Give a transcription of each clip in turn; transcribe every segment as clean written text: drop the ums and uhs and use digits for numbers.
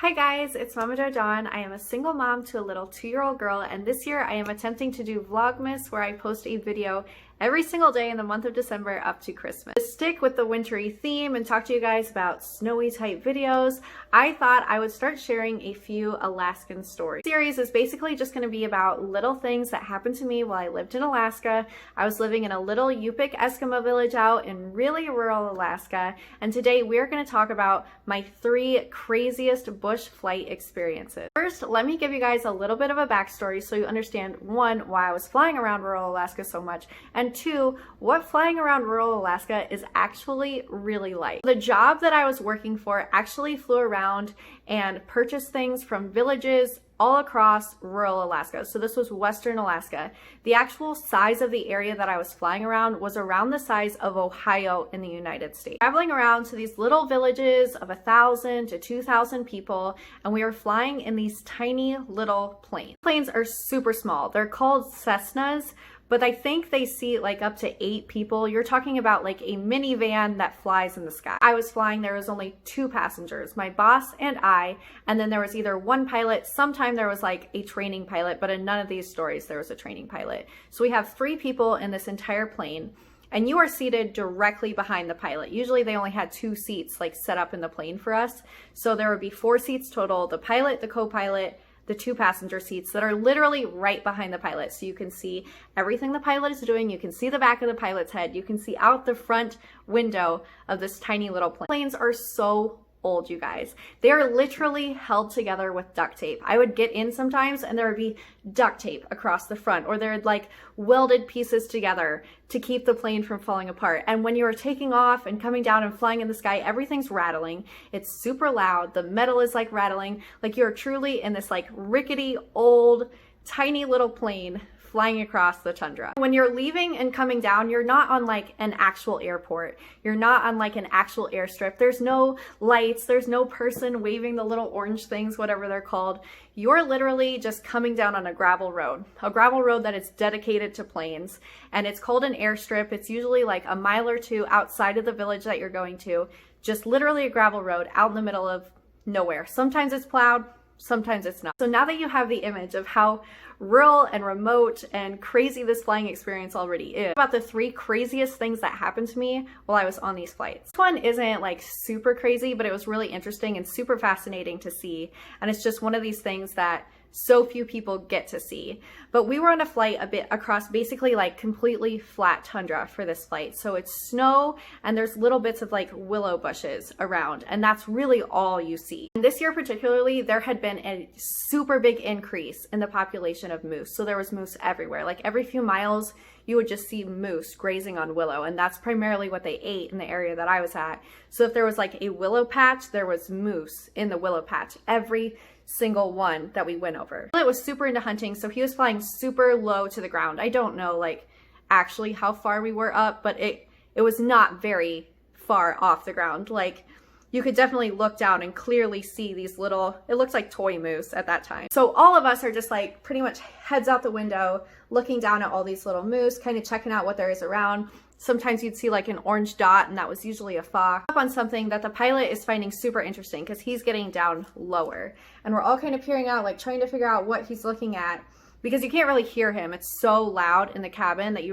Hi guys, it's Mama Jojon. I am a single mom to a little 2-year-old girl, and this year I am attempting to do Vlogmas, where I post a video every single day in the month of December up to Christmas. To stick with the wintry theme and talk to you guys about snowy type videos, I thought I would start sharing a few Alaskan stories. The series is basically just going to be about little things that happened to me while I lived in Alaska. I was living in a little Yupik Eskimo village out in really rural Alaska, and today we're going to talk about my 3 craziest bush flight experiences. First, let me give you guys a little bit of a backstory so you understand 1, why I was flying around rural Alaska so much, and 2, what flying around rural Alaska is actually really like. The job that I was working for actually flew around and purchased things from villages all across rural Alaska. So this was Western Alaska. The actual size of the area that I was flying around was around the size of Ohio in the United States. Traveling around to these little villages of 1,000 to 2,000 people, and we were flying in these tiny little planes. Planes are super small. They're called Cessnas, but I think they seat like up to 8 people. You're talking about like a minivan that flies in the sky. I was flying, there was only 2 passengers, my boss and I, and then there was either one pilot, sometime there was like a training pilot, but in none of these stories there was a training pilot. So we have 3 people in this entire plane, and you are seated directly behind the pilot. Usually they only had 2 seats like set up in the plane for us. So there would be 4 seats total, the pilot, the co-pilot, the 2 passenger seats that are literally right behind the pilot. So you can see everything the pilot is doing. You can see the back of the pilot's head. You can see out the front window of this tiny little plane. Planes are so old, you guys. They are literally held together with duct tape. I would get in sometimes and there would be duct tape across the front, or they're like welded pieces together to keep the plane from falling apart. And when you are taking off and coming down and flying in the sky, everything's rattling. It's super loud. The metal is like rattling. Like you're truly in this like rickety old tiny little plane flying across the tundra. When you're leaving and coming down, you're not on like an actual airport. You're not on like an actual airstrip. There's no lights. There's no person waving the little orange things, whatever they're called. You're literally just coming down on a gravel road that is dedicated to planes, and it's called an airstrip. It's usually like a mile or 2 outside of the village that you're going to, just literally a gravel road out in the middle of nowhere. Sometimes it's plowed, sometimes it's not. So now that you have the image of how rural and remote and crazy this flying experience already is, about the 3 craziest things that happened to me while I was on these flights. This one isn't like super crazy, but it was really interesting and super fascinating to see. And it's just one of these things that so few people get to see. But we were on a flight a bit across basically like completely flat tundra for this flight. So it's snow and there's little bits of like willow bushes around, and that's really all you see. And this year particularly, there had been a super big increase in the population of moose. So there was moose everywhere. Like every few miles you would just see moose grazing on willow, and that's primarily what they ate in the area that I was at. So if there was like a willow patch, there was moose in the willow patch every single one that we went over. It was super into hunting, so he was flying super low to the ground. I don't know like actually how far we were up, but it was not very far off the ground. Like you could definitely look down and clearly see these little, it looks like toy moose at that time. So all of us are just like pretty much heads out the window, looking down at all these little moose, kind of checking out what there is around. Sometimes you'd see like an orange dot, and that was usually a fox. Up on something that the pilot is finding super interesting because he's getting down lower. And we're all kind of peering out, like trying to figure out what he's looking at, because you can't really hear him. It's so loud in the cabin that he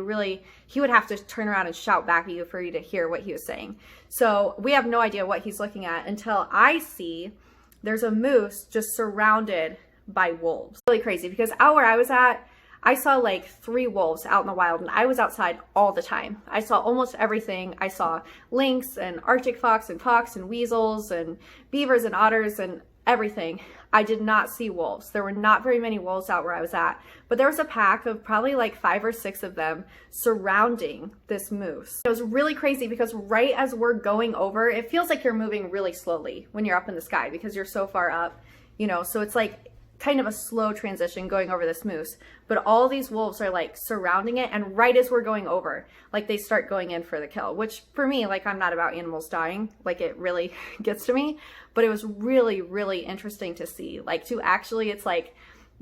would have to turn around and shout back at you for you to hear what he was saying. So we have no idea what he's looking at until I see there's a moose just surrounded by wolves. Really crazy, because out where I was at, I saw like 3 wolves out in the wild, and I was outside all the time. I saw almost everything. I saw lynx and Arctic fox and weasels and beavers and otters and everything. I did not see wolves. There were not very many wolves out where I was at, but there was a pack of probably like 5 or 6 of them surrounding this moose. It was really crazy because right as we're going over, it feels like you're moving really slowly when you're up in the sky because you're so far up, you know, so it's like kind of a slow transition going over this moose, but all these wolves are like surrounding it, and right as we're going over, like they start going in for the kill, which for me, like I'm not about animals dying, like it really gets to me, but it was really, really interesting to see, like to actually, it's like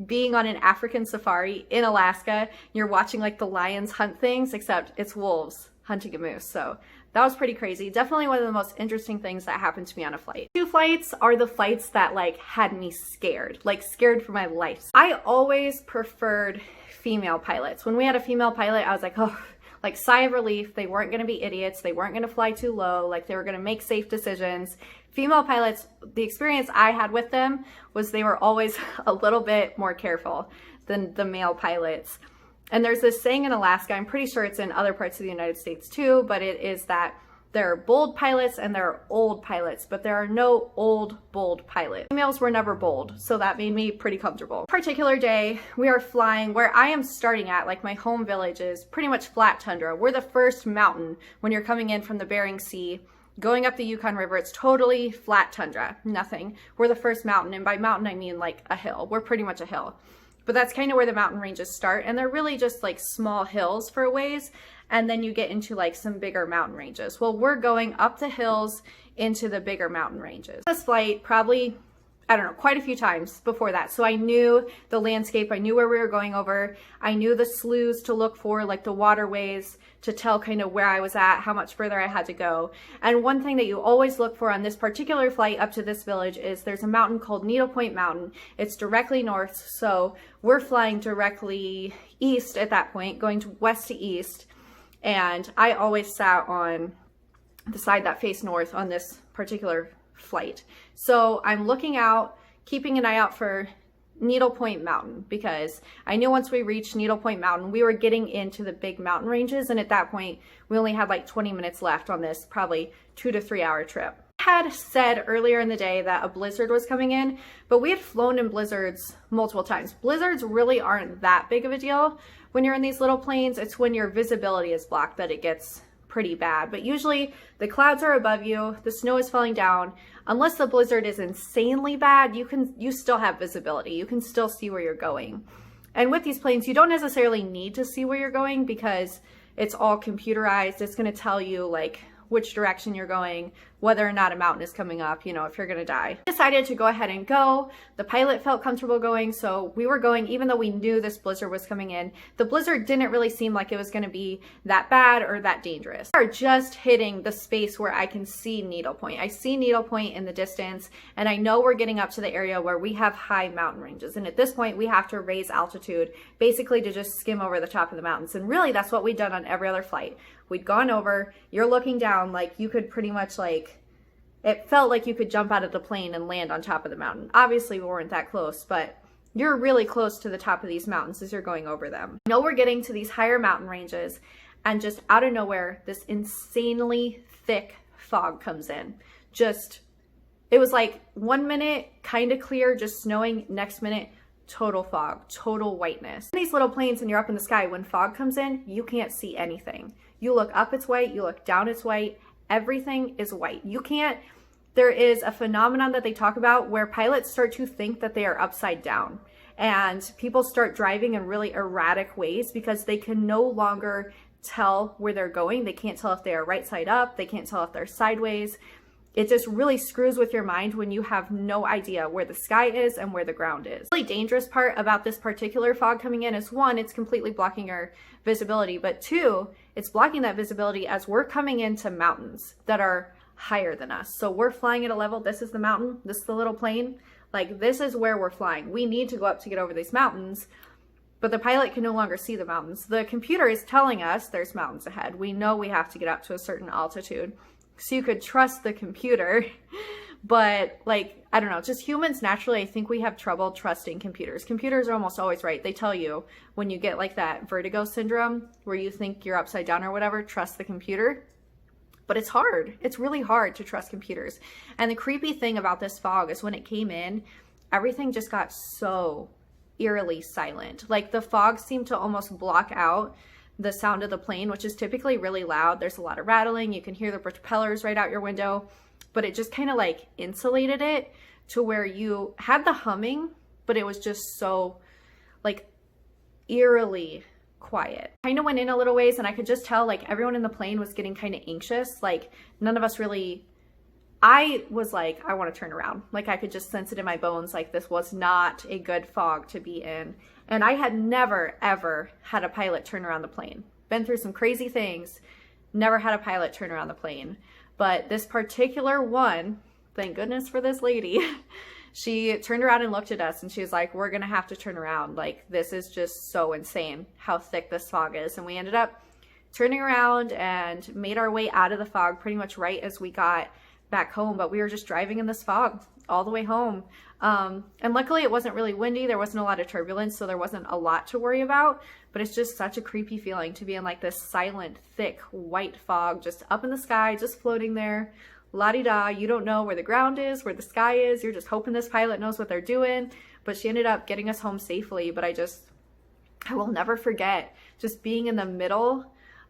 being on an African safari in Alaska, you're watching like the lions hunt things, except it's wolves hunting a moose. So that was pretty crazy. Definitely one of the most interesting things that happened to me on a flight. 2 flights are the flights that like had me scared, like scared for my life. I always preferred female pilots. When we had a female pilot, I was like, oh, like sigh of relief. They weren't going to be idiots. They weren't going to fly too low. Like they were going to make safe decisions. Female pilots, the experience I had with them was they were always a little bit more careful than the male pilots. And there's this saying in Alaska, I'm pretty sure it's in other parts of the United States too, but it is that there are bold pilots and there are old pilots, but there are no old, bold pilots. Females were never bold, so that made me pretty comfortable. Particular day, we are flying where I am starting at, like my home village is pretty much flat tundra. We're the first mountain when you're coming in from the Bering Sea, going up the Yukon River. It's totally flat tundra, nothing. We're the first mountain, and by mountain I mean like a hill. We're pretty much a hill. But that's kind of where the mountain ranges start, and they're really just like small hills for a ways, and then you get into like some bigger mountain ranges. Well, we're going up the hills into the bigger mountain ranges. This flight probably, I don't know, quite a few times before that. So I knew the landscape, I knew where we were going over, I knew the sloughs to look for, like the waterways, to tell kind of where I was at, how much further I had to go. And one thing that you always look for on this particular flight up to this village is there's a mountain called Needle Point Mountain. It's directly north, so we're flying directly east at that point, going to west to east. And I always sat on the side that faced north on this particular flight. So I'm looking out, keeping an eye out for Needle Point Mountain, because I knew once we reached Needle Point Mountain, we were getting into the big mountain ranges. And at that point, we only had like 20 minutes left on this probably 2 to 3 hour trip. I had said earlier in the day that a blizzard was coming in, but we had flown in blizzards multiple times. Blizzards really aren't that big of a deal when you're in these little planes. It's when your visibility is blocked that it gets pretty bad. But usually the clouds are above you, the snow is falling down. Unless the blizzard is insanely bad, you still have visibility. You can still see where you're going. And with these planes, you don't necessarily need to see where you're going because it's all computerized. It's going to tell you like which direction you're going, whether or not a mountain is coming up, you know, if you're gonna die. I decided to go ahead and go. The pilot felt comfortable going, so we were going even though we knew this blizzard was coming in. The blizzard didn't really seem like it was gonna be that bad or that dangerous. We are just hitting the space where I can see Needle Point. I see Needle Point in the distance, and I know we're getting up to the area where we have high mountain ranges. And at this point, we have to raise altitude, basically to just skim over the top of the mountains. And really, that's what we'd done on every other flight. We'd gone over, you're looking down, like you could pretty much like, it felt like you could jump out of the plane and land on top of the mountain. Obviously we weren't that close, but you're really close to the top of these mountains as you're going over them. I know we're getting to these higher mountain ranges, and just out of nowhere, this insanely thick fog comes in. It was like 1 minute kind of clear, just snowing, next minute total fog, total whiteness. In these little planes, when you're up in the sky, when fog comes in, you can't see anything. You look up, it's white. You look down, it's white. Everything is white. You can't, there is a phenomenon that they talk about where pilots start to think that they are upside down, and people start driving in really erratic ways because they can no longer tell where they're going. They can't tell if they are right side up. They can't tell if they're sideways. It just really screws with your mind when you have no idea where the sky is and where the ground is. The really dangerous part about this particular fog coming in is, one, it's completely blocking our visibility, but two, it's blocking that visibility as we're coming into mountains that are higher than us. So we're flying at a level, this is the mountain, this is the little plane, like this is where we're flying. We need to go up to get over these mountains, but the pilot can no longer see the mountains. The computer is telling us there's mountains ahead. We know we have to get up to a certain altitude. So you could trust the computer, but like, I don't know, just humans naturally, I think we have trouble trusting computers. Computers are almost always right. They tell you when you get like that vertigo syndrome where you think you're upside down or whatever, trust the computer. But it's hard. It's really hard to trust computers. And the creepy thing about this fog is when it came in, everything just got so eerily silent. Like the fog seemed to almost block out the sound of the plane, which is typically really loud. There's a lot of rattling. You can hear the propellers right out your window, but it just kind of like insulated it to where you had the humming, but it was just so like eerily quiet. Kind of went in a little ways, and I could just tell like everyone in the plane was getting kind of anxious. Like none of us really, I was like, I want to turn around. Like I could just sense it in my bones. Like this was not a good fog to be in. And I had never, ever had a pilot turn around the plane. Been through some crazy things. never had a pilot turn around the plane. But this particular one, thank goodness for this lady, she turned around and looked at us and she was like, we're gonna have to turn around. Like, this is just so insane how thick this fog is. And we ended up turning around and made our way out of the fog pretty much right as we got back home. But we were just driving in this fog all the way home. And luckily it wasn't really windy. There wasn't a lot of turbulence, so there wasn't a lot to worry about. But it's just such a creepy feeling to be in like this silent, thick, white fog just up in the sky, just floating there. La-di-da, you don't know where the ground is, where the sky is. You're just hoping this pilot knows what they're doing. But she ended up getting us home safely. But I will never forget just being in the middle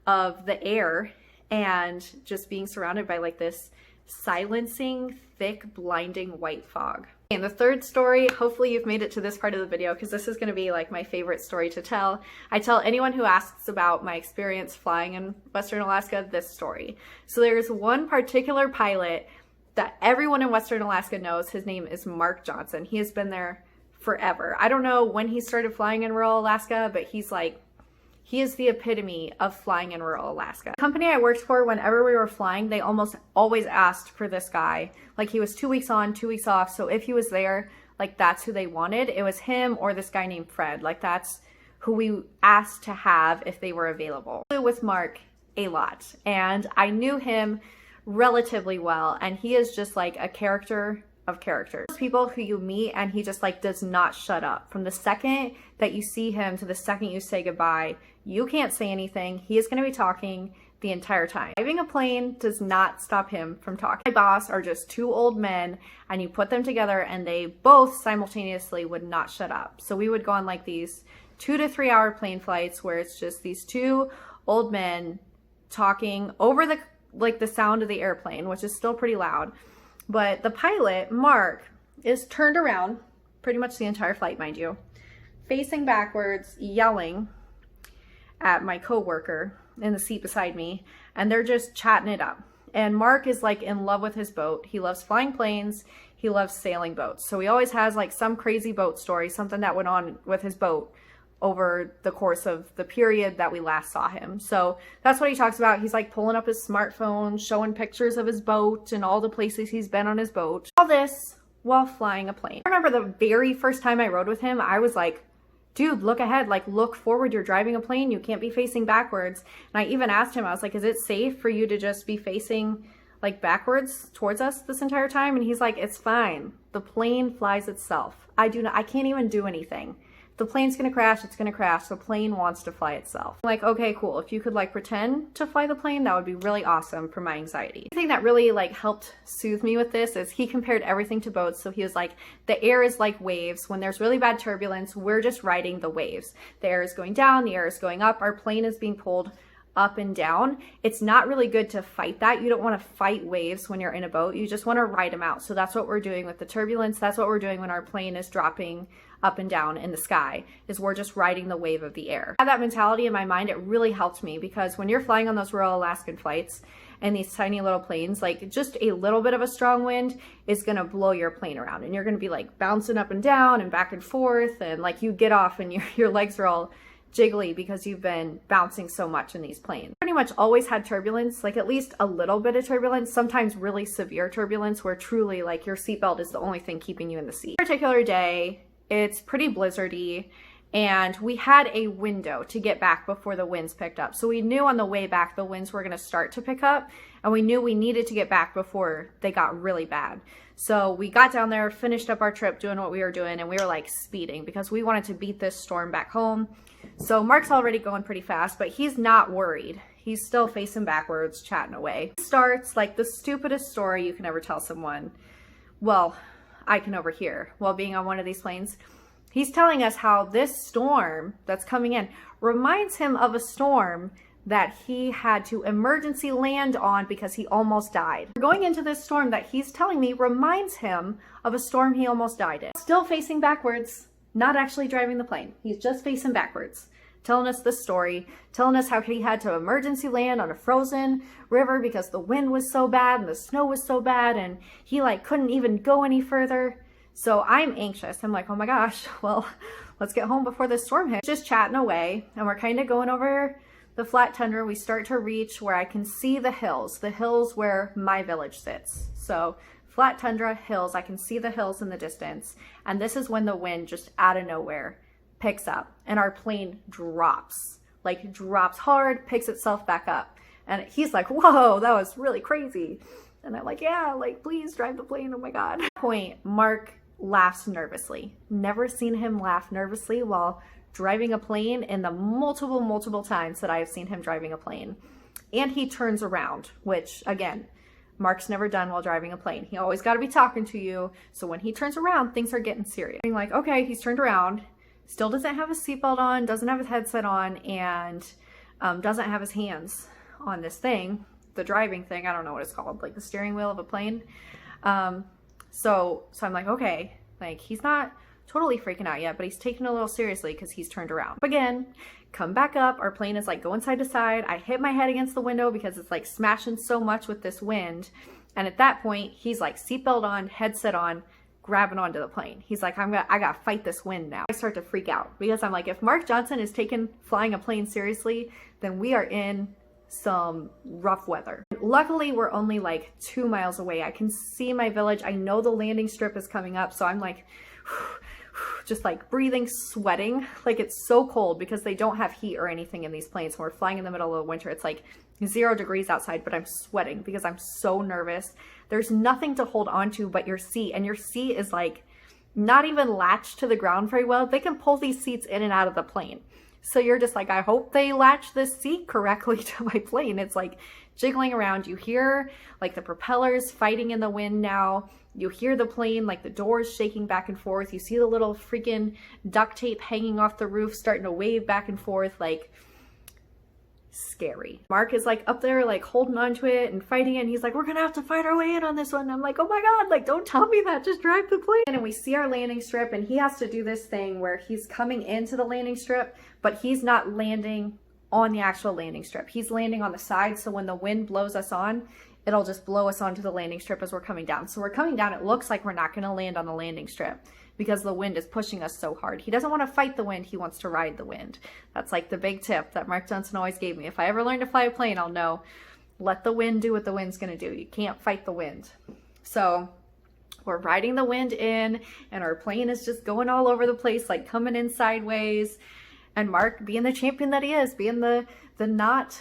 of the air and just being surrounded by like this silencing, thick, blinding white fog. And the third story, hopefully you've made it to this part of the video because this is going to be like my favorite story to tell. I tell anyone who asks about my experience flying in Western Alaska this story. So there's one particular pilot that everyone in Western Alaska knows. His name is Mark Johnson. He has been there forever. I don't know when he started flying in rural Alaska, but he is the epitome of flying in rural Alaska. The company I worked for, whenever we were flying, they almost always asked for this guy. Like, he was 2 weeks on, 2 weeks off. So if he was there, like, that's who they wanted. It was him or this guy named Fred. Like, that's who we asked to have if they were available. I flew with Mark a lot, and I knew him relatively well. And he is just like a character of characters. People who you meet and he just like does not shut up. From the second that you see him to the second you say goodbye, you can't say anything. He is going to be talking the entire time. Driving a plane does not stop him from talking. My boss are just two old men, and you put them together and they both simultaneously would not shut up. So we would go on like these 2 to 3 hour plane flights where it's just these two old men talking over the sound of the airplane, which is still pretty loud. But the pilot, Mark, is turned around pretty much the entire flight, mind you, facing backwards, yelling at my coworker in the seat beside me, and they're just chatting it up. And Mark is like in love with his boat. He loves flying planes. He loves sailing boats. So he always has like some crazy boat story, something that went on with his boat over the course of the period that we last saw him. So that's what he talks about. He's like pulling up his smartphone, showing pictures of his boat and all the places he's been on his boat. All this while flying a plane. I remember the very first time I rode with him, I was like, dude, look ahead, like look forward, you're driving a plane, you can't be facing backwards. And I even asked him, I was like, is it safe for you to just be facing like backwards towards us this entire time? And he's like, it's fine. The plane flies itself. I can't even do anything. The plane's gonna crash, it's gonna crash. The plane wants to fly itself. I'm like, okay, cool. If you could like pretend to fly the plane, that would be really awesome for my anxiety. The thing that really like helped soothe me with this is he compared everything to boats. So he was like, the air is like waves. When there's really bad turbulence, we're just riding the waves. The air is going down, the air is going up. Our plane is being pulled up and down. It's not really good to fight that. You don't want to fight waves when you're in a boat. You just want to ride them out. So that's what we're doing with the turbulence. That's what we're doing when our plane is dropping up and down in the sky, is we're just riding the wave of the air. I had that mentality in my mind. It really helped me, because when you're flying on those rural Alaskan flights and these tiny little planes, like just a little bit of a strong wind is going to blow your plane around, and you're going to be like bouncing up and down and back and forth, and like you get off and your legs are all jiggly because you've been bouncing so much in these planes. Pretty much always had turbulence, like at least a little bit of turbulence, sometimes really severe turbulence where truly like your seatbelt is the only thing keeping you in the seat. This particular day, it's pretty blizzardy, and we had a window to get back before the winds picked up. So we knew on the way back the winds were going to start to pick up, and we knew we needed to get back before they got really bad. So we got down there, finished up our trip doing what we were doing, and we were like speeding because we wanted to beat this storm back home. So Mark's already going pretty fast, but he's not worried. He's still facing backwards, chatting away. It starts like the stupidest story you can ever tell someone. Well, I can overhear while being on one of these planes. He's telling us how this storm that's coming in reminds him of a storm that he had to emergency land on because he almost died. Going into this storm that he's telling me reminds him of a storm he almost died in. Still facing backwards, not actually driving the plane. He's just facing backwards, telling us this story, telling us how he had to emergency land on a frozen river because the wind was so bad and the snow was so bad, and he like couldn't even go any further. So I'm anxious. I'm like, oh my gosh, well, let's get home before the storm hits. Just chatting away, and we're kind of going over the flat tundra, we start to reach where I can see the hills where my village sits. So flat tundra, hills, I can see the hills in the distance. And this is when the wind just out of nowhere picks up and our plane drops, like drops hard, picks itself back up. And he's like, whoa, that was really crazy. And I'm like, yeah, like please drive the plane, oh my God. At that point, Mark laughs nervously. Never seen him laugh nervously while driving a plane in the multiple times that I have seen him driving a plane. And he turns around, which again, Mark's never done while driving a plane. He always got to be talking to you. So when he turns around, things are getting serious. Being like, okay, he's turned around, still doesn't have his seatbelt on, doesn't have his headset on, and doesn't have his hands on this thing, the driving thing. I don't know what it's called, like the steering wheel of a plane. So I'm like, okay, like he's not totally freaking out yet, but he's taking it a little seriously because he's turned around. Again, come back up. Our plane is like going side to side. I hit my head against the window because it's like smashing so much with this wind. And at that point, he's like seatbelt on, headset on, grabbing onto the plane. He's like, I gotta fight this wind now. I start to freak out because I'm like, if Mark Johnson is taking flying a plane seriously, then we are in some rough weather. Luckily, we're only like 2 miles away. I can see my village. I know the landing strip is coming up. So I'm like, just like breathing, sweating. Like it's so cold because they don't have heat or anything in these planes. When we're flying in the middle of winter, it's like 0 degrees outside, but I'm sweating because I'm so nervous. There's nothing to hold on to but your seat, and your seat is like not even latched to the ground very well. They can pull these seats in and out of the plane. So you're just like, I hope they latch this seat correctly to my plane. It's like jiggling around. You hear like the propellers fighting in the wind now. You hear the plane, like the doors shaking back and forth. You see the little freaking duct tape hanging off the roof starting to wave back and forth, like scary. Mark is like up there like holding onto it and fighting it, and he's like, we're gonna have to fight our way in on this one. And I'm like, oh my God, like don't tell me that, just drive the plane. And we see our landing strip, and he has to do this thing where he's coming into the landing strip, but he's not landing on the actual landing strip. He's landing on the side, so when the wind blows us on, it'll just blow us onto the landing strip as we're coming down. So we're coming down, it looks like we're not gonna land on the landing strip because the wind is pushing us so hard. He doesn't want to fight the wind, he wants to ride the wind. That's like the big tip that Mark Johnson always gave me. If I ever learn to fly a plane, I'll know, let the wind do what the wind's gonna do. You can't fight the wind. So we're riding the wind in, and our plane is just going all over the place, like coming in sideways. And Mark, being the champion that he is, being the not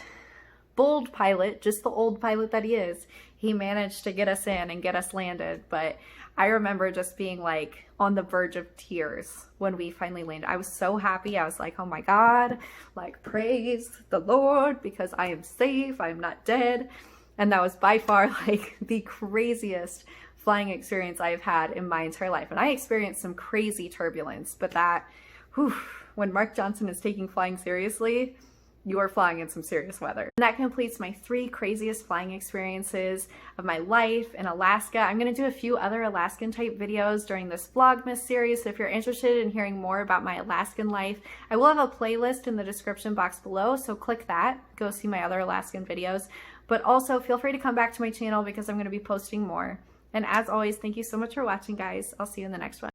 bold pilot, just the old pilot that he is, he managed to get us in and get us landed. But I remember just being like on the verge of tears when we finally landed. I was so happy. I was like, oh my God, like praise the Lord because I am safe, I'm not dead. And that was by far like the craziest flying experience I've had in my entire life. And I experienced some crazy turbulence, but that, whew, when Mark Johnson is taking flying seriously, you are flying in some serious weather. And that completes my 3 craziest flying experiences of my life in Alaska. I'm gonna do a few other Alaskan type videos during this Vlogmas series. So if you're interested in hearing more about my Alaskan life, I will have a playlist in the description box below. So click that, go see my other Alaskan videos. But also feel free to come back to my channel because I'm gonna be posting more. And as always, thank you so much for watching, guys. I'll see you in the next one.